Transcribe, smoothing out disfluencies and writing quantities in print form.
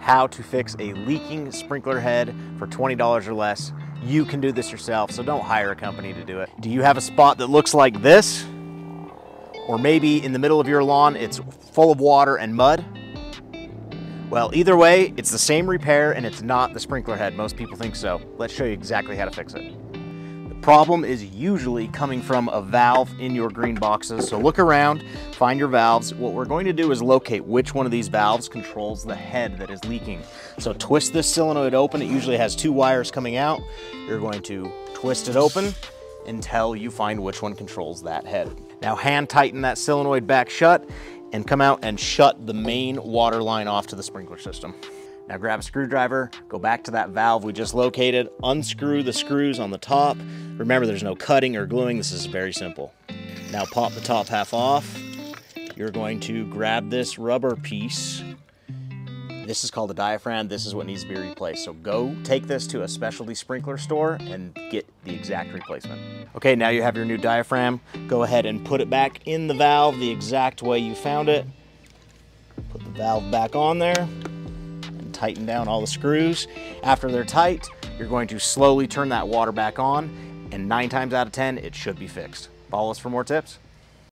how to fix a leaking sprinkler head for $20 or less. You can do this yourself, so don't hire a company to do it. Do you have a spot that looks like this? Or maybe in the middle of your lawn, it's full of water and mud? Well, either way, it's the same repair and it's not the sprinkler head. Most people think so. Let's show you exactly how to fix it. The problem is usually coming from a valve in your green boxes. So look around, find your valves. What we're going to do is locate which one of these valves controls the head that is leaking. So twist this solenoid open. It usually has 2 wires coming out. You're going to twist it open until you find which one controls that head. Now hand tighten that solenoid back shut and come out and shut the main water line off to the sprinkler system. Now grab a screwdriver, go back to that valve we just located, unscrew the screws on the top. Remember, there's no cutting or gluing, this is very simple. Now pop the top half off. You're going to grab this rubber piece. This is called a diaphragm. This is what needs to be replaced. So go take this to a specialty sprinkler store and get the exact replacement. Okay, now you have your new diaphragm. Go ahead and put it back in the valve the exact way you found it. Put the valve back on there and tighten down all the screws. After they're tight, you're going to slowly turn that water back on, and 9 times out of 10, it should be fixed. Follow us for more tips.